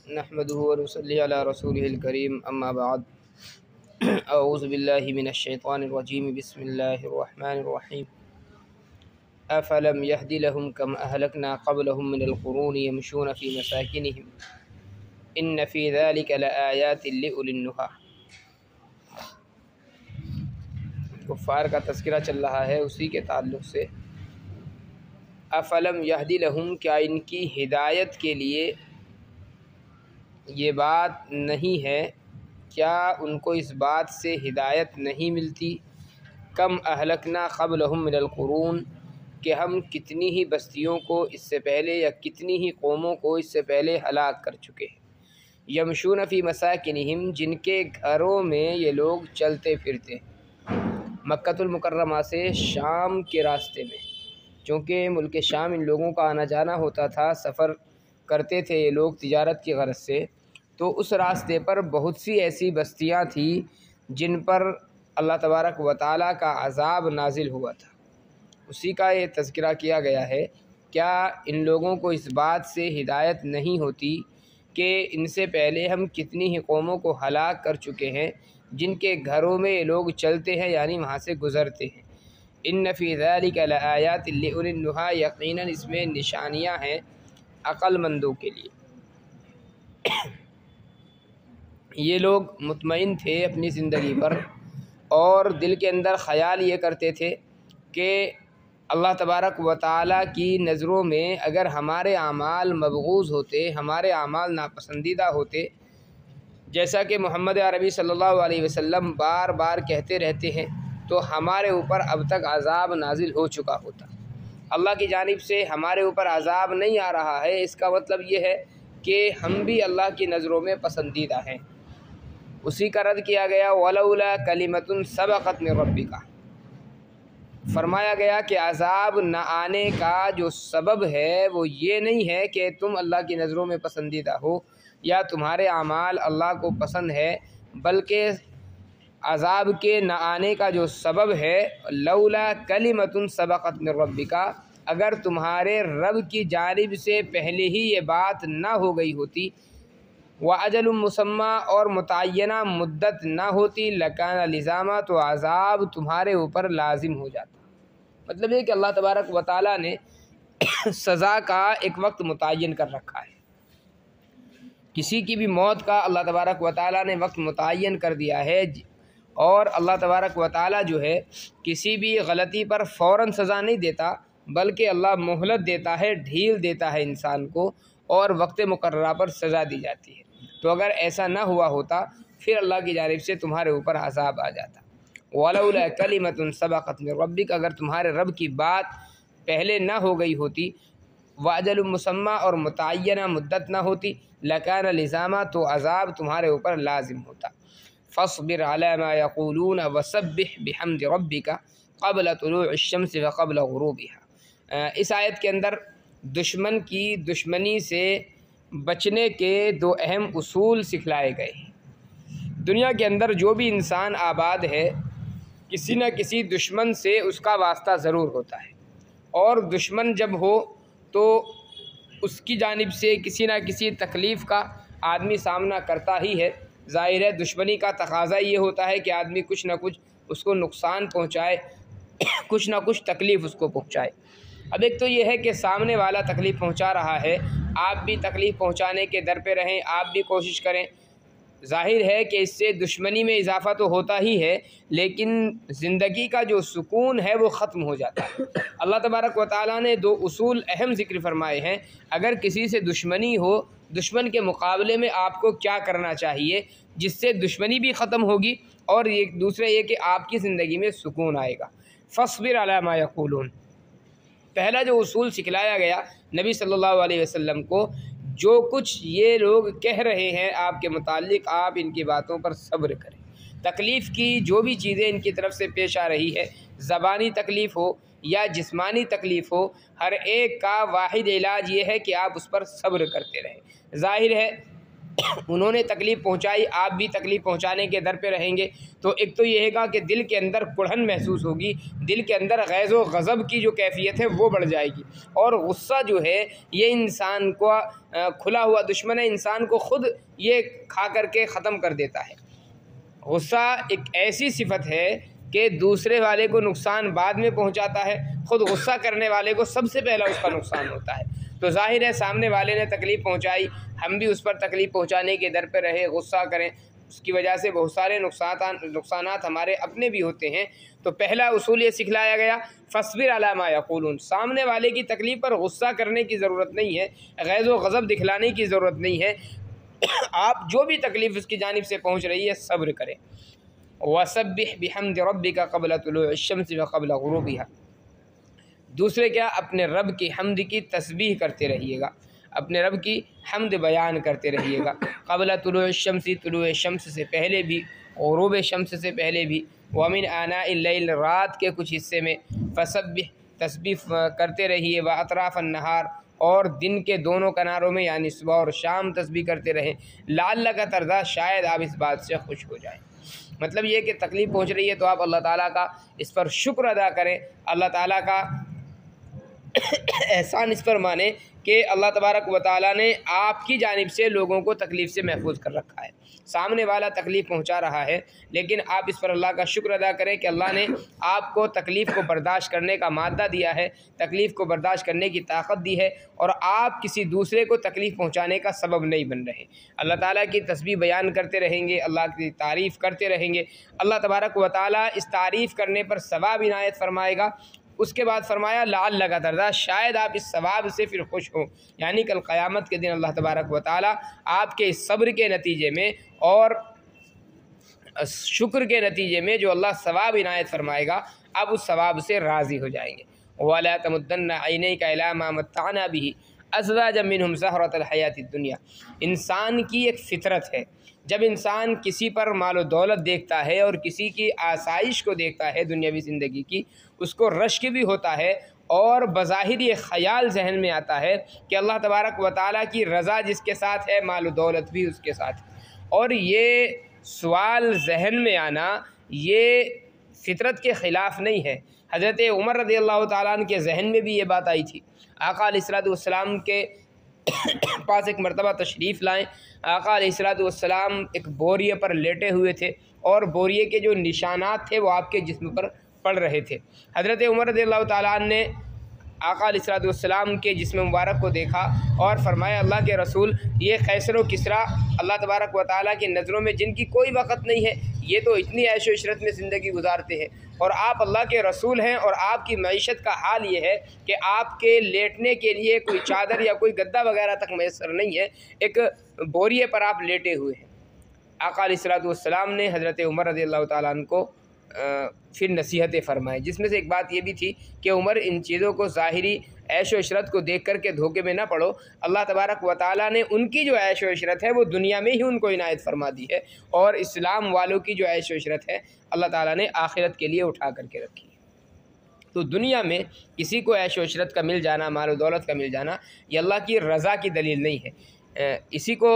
नहमदुहु व नसल्ली अला रसूलिहिल करीम अम्मा बाद अऊज़ु बिल्लाहि मिनश शैतानिर रजीम बिस्मिल्लाहिर रहमानिर रहीम अफ़लम यहदि लहुम कम अहलकना क़ब्लहुम मिनल क़ुरूनि यमशून फ़ी मसाकिनिहिम इन्न फ़ी ज़ालिका लआयातिन लिउलिन नुहा। कुफ़ार का तज़किरा चल रहा है, उसी के ताल्लुक़ से अफ़लम यहदि लहुम, क्या इनकी हिदायत के लिए ये बात नहीं है, क्या उनको इस बात से हिदायत नहीं मिलती, कम अहलकना क़ब्लहुम मिनल क़ुरून, कि हम कितनी ही बस्तियों को इससे पहले या कितनी ही कौमों को इससे पहले हलाक कर चुके हैं। यमशून फ़ी मसाकिनिहिम, जिनके घरों में ये लोग चलते फिरते हैं। मक्कतुल मुकर्रमा से शाम के रास्ते में, चूँकि मुल्क शाम इन लोगों का आना जाना होता था, सफ़र करते थे ये लोग तिजारत की गरज से, तो उस रास्ते पर बहुत सी ऐसी बस्तियां थी जिन पर अल्लाह तबारक व तआला का अज़ाब नाजिल हुआ था। उसी का ये तज़किरा किया गया है। क्या इन लोगों को इस बात से हिदायत नहीं होती कि इनसे पहले हम कितनी ही कौमों को हलाक कर चुके हैं जिनके घरों में ये लोग चलते हैं, यानी वहाँ से गुज़रते हैं। इन्न फ़ी ज़ालिका लआयातिन लिउलिन नुहा, यकीनन इसमें निशानियाँ हैं अक़लमंदों के लिए। ये लोग मुतमईन थे अपनी ज़िंदगी पर और दिल के अंदर ख़याल ये करते थे कि अल्लाह तबारक व तआला की नज़रों में अगर हमारे आमाल मबगूज़ होते, हमारे आमाल नापसंदीदा होते, जैसा कि मोहम्मद अरबी सल्लल्लाहु अलैहि वसल्लम बार बार कहते रहते हैं, तो हमारे ऊपर अब तक अज़ाब नाजिल हो चुका होता। अल्लाह की जानिब से हमारे ऊपर अज़ाब नहीं आ रहा है, इसका मतलब ये है कि हम भी अल्लाह की नज़रों में पसंदीदा हैं। उसी का रद्द किया गया, वलौला कलिमतुन सबक़त मिन रब्बिका। फरमाया गया कि अज़ाब न आने का जो सबब है वो ये नहीं है कि तुम अल्लाह की नज़रों में पसंदीदा हो या तुम्हारे आमाल अल्लाह को पसंद है, बल्कि अज़ाब के न आने का जो सबब है, लौला कलिमतुन सबक़त मिन रब्बिका, अगर तुम्हारे रब की जानिब से पहले ही ये बात ना हो गई होती, व अजलुम मुसम्मा, और मुतय्यना मुद्दत ना होती, लकाना लिज़ामा, तो अज़ाब तुम्हारे ऊपर लाजिम हो जाता। मतलब ये कि अल्लाह तबारक व तआला ने सज़ा का एक वक्त मुतय्यन कर रखा है। किसी की भी मौत का अल्लाह तबारक व तआला ने वक्त मुतय्यन कर दिया है, और अल्लाह तबारक व तआला जो है किसी भी गलती पर फ़ौरन सज़ा नहीं देता, बल्कि अल्लाह मोहलत देता है, ढील देता है इंसान को, और वक्त मुकर्ररा पर सज़ा दी जाती है। तो अगर ऐसा ना हुआ होता फिर अल्लाह की जानिब से तुम्हारे ऊपर अज़ाब आ जाता। वलौला कलिमतुन सबक़त मिन रब्बिक, अगर तुम्हारे रब की बात पहले ना हो गई होती, वाजलुम मुसम्मा, और मुतय्यना मुद्दत ना होती, लकाना लिज़ामा, तो अज़ाब तुम्हारे ऊपर लाजिम होता। फ़स्बिर अला मा यक़ूलून वसब्बिह बिहम्दि रब्बिका क़ब्ल तुलूइश शम्स व क़ब्ल ग़ुरूबिहा। इस आयत के अंदर दुश्मन की दुश्मनी से बचने के दो अहम उसूल सिखलाए गए हैं। दुनिया के अंदर जो भी इंसान आबाद है, किसी न किसी दुश्मन से उसका वास्ता ज़रूर होता है, और दुश्मन जब हो तो उसकी जानिब से किसी न किसी तकलीफ़ का आदमी सामना करता ही है। ज़ाहिर है दुश्मनी का तकाज़ा ये होता है कि आदमी कुछ न कुछ उसको नुकसान पहुँचाए, कुछ न कुछ तकलीफ़ उसको पहुँचाए। अब एक तो ये है कि सामने वाला तकलीफ़ पहुँचा रहा है, आप भी तकलीफ़ पहुँचाने के दर पे रहें, आप भी कोशिश करें। ज़ाहिर है कि इससे दुश्मनी में इजाफ़ा तो होता ही है, लेकिन ज़िंदगी का जो सुकून है वो ख़त्म हो जाता है। अल्लाह तबारक व तआला ने दो उसूल अहम ज़िक्र फरमाए हैं। अगर किसी से दुश्मनी हो, दुश्मन के मुकाबले में आपको क्या करना चाहिए जिससे दुश्मनी भी ख़त्म होगी, और ये दूसरा ये कि आपकी ज़िंदगी में सुकून आएगा। फ़स्बिर अला मा यक़ूलून, पहला जो उसूल सिखलाया गया नबी सल्लल्लाहु अलैहि वसल्लम को, जो कुछ ये लोग कह रहे हैं आपके मुतालिक, आप इनकी बातों पर सब्र करें। तकलीफ़ की जो भी चीज़ें इनकी तरफ से पेश आ रही है, ज़बानी तकलीफ़ हो या जिस्मानी तकलीफ़ हो, हर एक का वाहिद इलाज ये है कि आप उस पर सब्र करते रहें। ज़ाहिर है उन्होंने तकलीफ़ पहुंचाई, आप भी तकलीफ़ पहुंचाने के दर पे रहेंगे, तो एक तो ये है कि दिल के अंदर कुढ़न महसूस होगी, दिल के अंदर गैज़ व गज़ब की जो कैफ़ियत है वो बढ़ जाएगी। और गुस्सा जो है ये इंसान को खुला हुआ दुश्मन है, इंसान को ख़ुद ये खा करके ख़त्म कर देता है। गुस्सा एक ऐसी सिफत है कि दूसरे वाले को नुकसान बाद में पहुंचाता है, ख़ुद गुस्सा करने वाले को सबसे पहला उसका नुकसान होता है। तो ज़ाहिर है सामने वाले ने तकलीफ़ पहुंचाई, हम भी उस पर तकलीफ़ पहुंचाने के दर पे रहे, गुस्सा करें, उसकी वजह से बहुत सारे नुकसानात हमारे अपने भी होते हैं। तो पहला उसूल ये सिखलाया गया, फ़स्बिर अला मा यक़ूलून, सामने वाले की तकलीफ़ पर गुस्सा करने की ज़रूरत नहीं है, गैज़ व गज़ब दिखलाने की ज़रूरत नहीं है। आप जो भी तकलीफ़ उसकी जानिब से पहुँच रही है सब्र करें। वसब्बिह बिहम्दि रब्बिका क़ब्ल तुलूइ शम्स व क़ब्ल ग़ुरूबिहा, दूसरे क्या, अपने रब की हम्द की तस्बीह करते रहिएगा, अपने रब की हम्द बयान करते रहिएगा। क़ब्ल तुलूइ शम्स, तुलूए शम्स से पहले भी, ग़ुरूब शम्स से पहले भी, व मिन आनाइल लैल, रात के कुछ हिस्से में, फसब्बिह, तस्बीह करते रहिए, व अतराफ़न नहार, और दिन के दोनों किनारों में यानी सुबह और शाम तस्बीह करते रहें। लअल्लका तर्दा, शायद आप इस बात से खुश हो जाएं। मतलब ये कि तकलीफ़ पहुँच रही है तो आप अल्लाह ताला का इस पर शुक्र अदा करें, अल्लाह ताला का एहसान इस पर माने कि अल्लाह तबारक व तआला ने आपकी जानिब से लोगों को तकलीफ़ से महफूज कर रखा है। सामने वाला तकलीफ़ पहुंचा रहा है, लेकिन आप इस पर अल्लाह का शुक्र अदा करें कि अल्लाह ने आपको तकलीफ़ को बर्दाश्त करने का मादा दिया है, तकलीफ़ को बर्दाश्त करने की ताकत दी है, और आप किसी दूसरे को तकलीफ़ पहुंचाने का सबब नहीं बन रहे। अल्लाह ताला की तस्बीह बयान करते रहेंगे, अल्लाह की तारीफ़ करते रहेंगे, अल्लाह तबारक व तआला इस तारीफ़ करने पर सवाब इनायत फरमाएगा। उसके बाद फरमाया लअल्लका तर्दा, शायद आप इस सवाब से फिर खुश हों, यानी कल क़यामत के दिन अल्लाह तबारक व तआला आपके इस सब्र के नतीजे में और शुक्र के नतीजे में जो अल्लाह सवाब इनायत फरमाएगा, आप उस सवाब से राज़ी हो जाएंगे। वला तमुद्दन्ना ऐनैका इला मा मत्तअना बिही अज़वाजम मिनहुम ज़हरतल हयातिद दुनिया, इंसान की एक फ़ितरत है, जब इंसान किसी पर माल व दौलत देखता है और किसी की आसाइश को देखता है दुनियावी ज़िंदगी की, उसको रश्क भी होता है और बज़ाहिर ये ख़याल जहन में आता है कि अल्लाह तबारक व तआला की रज़ा जिसके साथ है, माल व दौलत भी उसके साथ है। और ये सवाल जहन में आना ये फ़ितरत के ख़िलाफ़ नहीं है। हज़रत उमर रज़ियल्लाहु ताला अन्हु के जहन में भी ये बात आई थी। आका अलैहिस्सलातु वस्सलाम के पास एक मरतबा तशरीफ़ लाएँ, आका अलैहिस्सलातु वस्सलाम एक बोरिए पर लेटे हुए थे और बोरिए के जो निशानात थे वो आपके जिस्म पर पड़ रहे थे। हज़रत उमर रज़ियल्लाहु ताला अन्हु ने आका अलैहिस्सलातु वस्सलाम के जिस्म मुबारक को देखा और फरमाया, अल्लाह के रसूल, ये कैसर व किसरा अल्लाह तबारक व तआला की नज़रों में जिनकी कोई वक़्त नहीं है, ये तो इतनी ऐश व इशरत में ज़िंदगी गुजारते हैं, और आप अल्लाह के रसूल हैं और आपकी मईशत का हाल ये है कि आपके लेटने के लिए कोई चादर या कोई गद्दा वगैरह तक मैसर नहीं है, एक बोरिए पर आप लेटे हुए हैं। आका अलैहिस्सलातु वस्सलाम ने हज़रत उमर रज़ियल्लाहु ताला अन्हु को फिर नसीहतें फ़रमाई, जिसमें से एक बात ये भी थी कि उमर, इन चीज़ों को ज़ाहिरी ऐश व इशरत को देख कर के धोखे में ना पड़ो, अल्लाह तबारक व तआला ने उनकी जो ऐश व इशरत है वो दुनिया में ही उनको इनायत फरमा दी है, और इस्लाम वालों की जो ऐश व इशरत है अल्लाह ताला ने आखिरत के लिए उठा करके रखी है। तो दुनिया में किसी को ऐश व इशरत का मिल जाना, माल व दौलत का मिल जाना, ये अल्लाह की रज़ा की दलील नहीं है। इसी को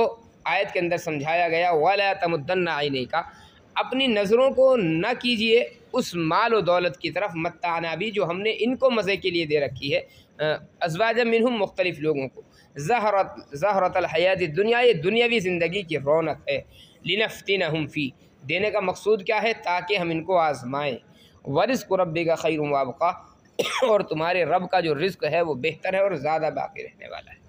आयत के अंदर समझाया गया, वला तमुद्दन्ना ऐनैका, अपनी नज़रों को न कीजिए उस माल व दौलत की तरफ, मत्ताना भी, जो हमने इनको मज़े के लिए दे रखी है, अज़वाजम मिनहुम, मुख्तलिफ़ लोगों को, ज़हरतल हयातिद दुनिया, ये दुनियावी ज़िंदगी की रौनक है, लिनफ्तिनहुम फ़ी, देने का मकसूद क्या है, ताकि हम इनको आज़माएँ, वरिज़्क़ु रब्बिका खैरुम व अबक़ा, और तुम्हारे रब का जो रिज़्क़ है वो बेहतर है और ज़्यादा बाकी रहने वाला है।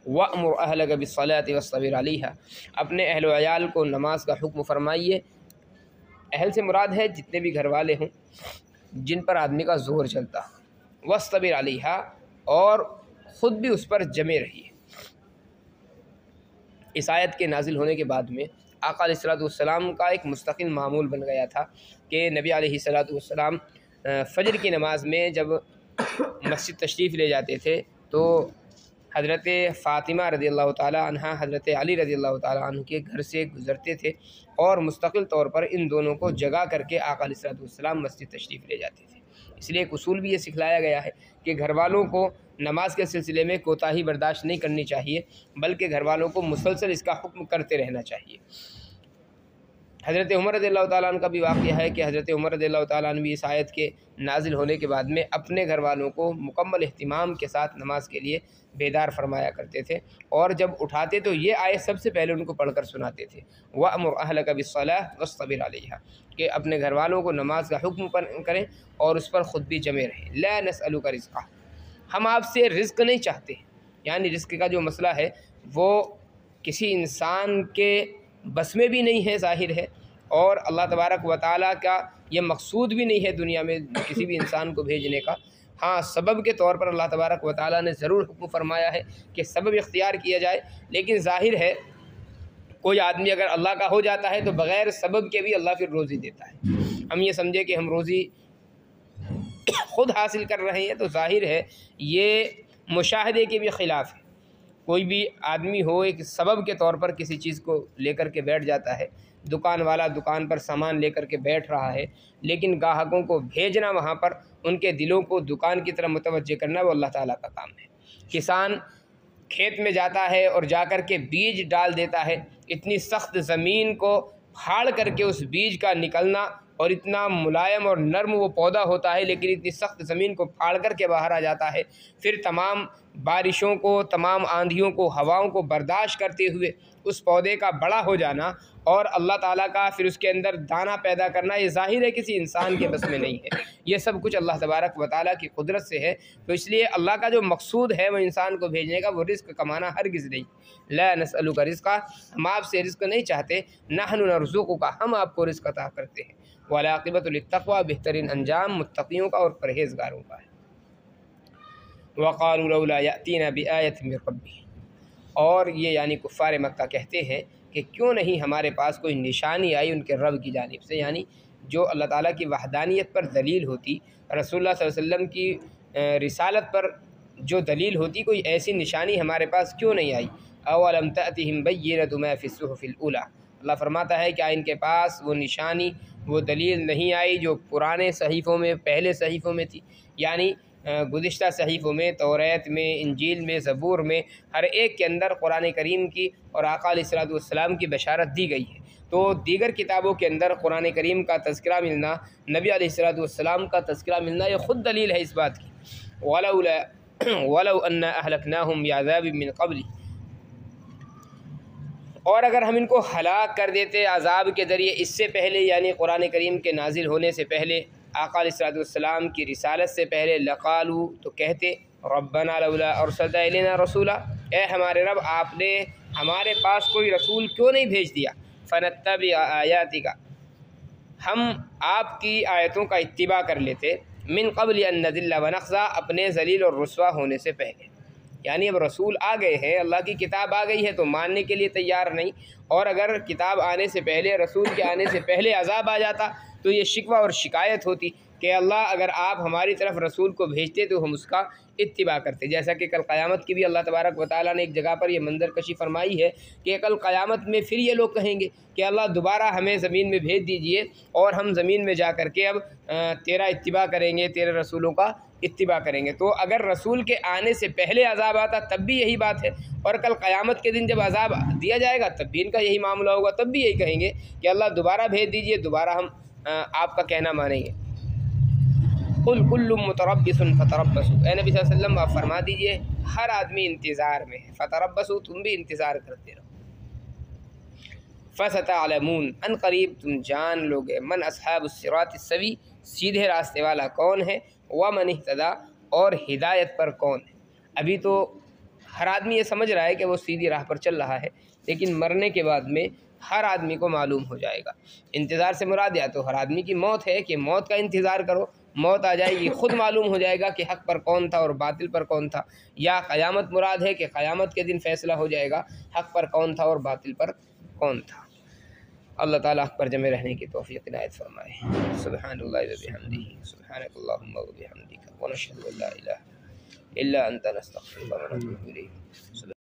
वअमुर अहलका बिस्सलाति वस्तबिर अलैहा, अपने अहल व अयाल को नमाज का हुक्म फरमाइए। अहल से मुराद है जितने भी घर वाले हों जिन पर आदमी का जोर चलता, वस्तबिर अलैहा, और ख़ुद भी उस पर जमे रहिए। इस आयत के नाजिल होने के बाद में आका अलैहिस्सलातु वस्सलाम का एक मुस्तकिल मामूल बन गया था कि नबी अलैहिस्सलातु वस्सलाम फ़जर की नमाज में जब मस्जिद तशरीफ़ ले जाते थे तो हज़रत फ़ातिमा रज़ियल्लाहु ताला अन्हा हज़रत अली रज़ियल्लाहु ताला अन्हु के घर से गुज़रते थे और मुस्तकिल तौर पर इन दोनों को जगा करके आका अलैहिस्सलातु वस्सलाम मस्जिद तशरीफ़ ले जाते थे। इसलिए एक उसूल भी ये सिखलाया गया है कि घर वालों को नमाज के सिलसिले में कोताही बर्दाश्त नहीं करनी चाहिए, बल्कि घर वालों को मुसलसल इसका हुक्म करते रहना चाहिए। हज़रत उमर रज़ियल्लाहु ताला अन्हु का भी वाक़या है कि हज़रत उमर रज़ियल्लाहु ताला अन्हु भी इस आयत के नाजिल होने के बाद में अपने घर वालों को मुकम्मल एहतिमाम के साथ नमाज के लिए बेदार फरमाया करते थे, और जब उठाते तो ये आयत सबसे पहले उनको पढ़कर सुनाते थे, वअमुर अहलका बिस्सलाह वस्तबिर अलैहा, कि अपने घर वालों को नमाज का हुक्म करें और उस पर ख़ुद भी जमे रहें। ला नसअलुका रिज़्क़ा, हम आपसे रिज़्क़ नहीं चाहते, यानी रिज़्क़ का जो मसला है वो किसी इंसान के बस में भी नहीं है, ज़ाहिर है, और अल्लाह तबारक व तआला का ये मकसूद भी नहीं है दुनिया में किसी भी इंसान को भेजने का। हाँ, सबब के तौर पर अल्लाह तबारक व तआला ने ज़रूर हुक्म फरमाया है कि सबब इख्तियार किया जाए, लेकिन ज़ाहिर है कोई आदमी अगर अल्लाह का हो जाता है तो बग़ैर सबब के भी अल्लाह फिर रोज़ी देता है। हम ये समझे कि हम रोज़ी ख़ुद हासिल कर रहे हैं तो ज़ाहिर है ये मुशाहदे के भी ख़िलाफ़ है। कोई भी आदमी हो, एक सबब के तौर पर किसी चीज़ को लेकर के बैठ जाता है, दुकान वाला दुकान पर सामान लेकर के बैठ रहा है, लेकिन ग्राहकों को भेजना, वहाँ पर उनके दिलों को दुकान की तरफ मुतवज्जे करना, वो अल्लाह ताला का काम है। किसान खेत में जाता है और जाकर के बीज डाल देता है, इतनी सख्त ज़मीन को फाड़ करके उस बीज का निकलना, और इतना मुलायम और नर्म वो पौधा होता है, लेकिन इतनी सख्त ज़मीन को फाड़ करके बाहर आ जाता है। फिर तमाम बारिशों को, तमाम आंधियों को, हवाओं को बर्दाश्त करते हुए उस पौधे का बड़ा हो जाना और अल्लाह ताला का फिर उसके अंदर दाना पैदा करना, ये ज़ाहिर है किसी इंसान के बस में नहीं है। ये सब कुछ अल्लाह तबारक व तआला की कुदरत से है। तो इसलिए अल्लाह का जो मकसूद है वो इंसान को भेजने का, वो रिज़्क़ कमाना हरगिज़ नहीं। ला नसअलुका रिज़्क़ा, हम आपसे रिज़्क़ नहीं चाहते, नहनु नरज़ुक़ुका, हम आपको रिज़्क़ अता करते हैं। वल आक़िबतु लित्तक़वा, बेहतरीन अंजाम मुत्तक़ियों का और परहेज़गारों का है। वक़ालू लौला यातीना बिआयतिन मिन रब्बिह, और ये यानी कुफ़ार मक्का कहते हैं कि क्यों नहीं हमारे पास कोई निशानी आई उनके रब की जानिब से, यानी जो अल्लाह ताला की वहदानियत पर दलील होती, रसूलुल्लाह सल्लल्लाहु अलैहि वसल्लम की रिसालत पर जो दलील होती, कोई ऐसी निशानी हमारे पास क्यों नहीं आई। अवलम तअतिहिम बय्यिनतु मा फ़ी सुहुफ़िल ऊला, अल्लाह फरमाता है क्या इनके पास वो निशानी, वो दलील नहीं आई जो पुराने सहीफ़ों में, पहले सहीफ़ों में थी, यानी गुज़िश्ता सहीफ़ों में, तौरात में, इंजील में, ज़बूर में, हर एक के अंदर कुरान करीम की और आका अलैहिस्सलातु वस्सलाम की बशारत दी गई है। तो दीगर किताबों के अंदर कुरान करीम का तज़किरा मिलना, नबी अलैहिस्सलातु वस्सलाम का तज़किरा मिलना, ये ख़ुद दलील है इस बात की। वलौ अन्ना अहलकनाहुम बिअज़ाबिम मिन क़ब्ली, और अगर हम इनको हलाक कर देते अज़ाब के ज़रिए इससे पहले, यानी कुरान करीम के नाजिल होने से पहले, आका अलैहिस्सलातु वस्सलाम की रिसालत से पहले, लक़ालू, तो कहते, रब्बना लौला अरसलता इलैना रसूला, ए हमारे रब, आपने हमारे पास कोई रसूल क्यों नहीं भेज दिया, फ़नत्तबि आयातिका, हम आपकी आयतों का इत्तिबा कर लेते, मिन क़ब्ल अन नज़िल्ला व नख़ज़ा, अपने ज़लील और रुस्वा होने से पहले। यानी अब रसूल आ गए हैं, अल्लाह की किताब आ गई है तो मानने के लिए तैयार नहीं, और अगर किताब आने से पहले, रसूल के आने से पहले अज़ाब आ जाता तो ये शिकवा और शिकायत होती कि अल्लाह अगर आप हमारी तरफ रसूल को भेजते तो हम उसका इत्तिबा करते। जैसा कि कल क़यामत की भी अल्लाह तबारक व तआला ने एक जगह पर यह मंजर कशी फरमाई है कि कल क़यामत में फिर ये लोग कहेंगे कि अल्लाह दोबारा हमें ज़मीन में भेज दीजिए और हम ज़मीन में जा कर के अब तेरा इत्तिबा करेंगे, तेरे रसूलों का इत्तिबा करेंगे। तो अगर रसूल के आने से पहले अज़ाब आता तब भी यही बात है, और कल क़यामत के दिन जब अज़ाब दिया जाएगा तब भी इनका यही मामला होगा, तब भी यही कहेंगे कि अल्लाह दोबारा भेज दीजिए, दोबारा हम आपका कहना मानेंगे। कुल कुल्लुम मुतरब्बिसुन फतरब्बसू, ए नबी सल्लल्लाहु अलैहि वसल्लम आप फरमा दीजिए हर आदमी इंतज़ार में है, फतरब्बसू, तुम भी इंतज़ार करते रहो। फसतअलमून, अन करीब तुम जान लोगे, मन अस्हाबुस सिरातिस सवी, सीधे रास्ते वाला कौन है, व मन इह्तदा, और हिदायत पर कौन है। अभी तो हर आदमी ये समझ रहा है कि वो सीधी राह पर चल रहा है, लेकिन मरने के बाद में हर आदमी को मालूम हो जाएगा। इंतज़ार से मुराद या तो हर आदमी की मौत है कि मौत का इंतज़ार करो, मौत आ जाएगी, ख़ुद मालूम हो जाएगा कि हक़ पर कौन था और बातिल पर कौन था, या क़यामत मुराद है कि क़यामत के दिन फ़ैसला हो जाएगा हक़ पर कौन था और बातिल पर कौन था। अल्लाह ताला हक़ पर जमे रहने की तौफ़ीक़ इनायत फ़रमाए। सुब्हानल्लाहि व बिहम्दिही, सुब्हानकल्लाहुम्मा व बिहम्दिका, व नशहदु अन ला इलाहा इल्ला अंता नस्तग़फिरुका व नतूबु इलैक।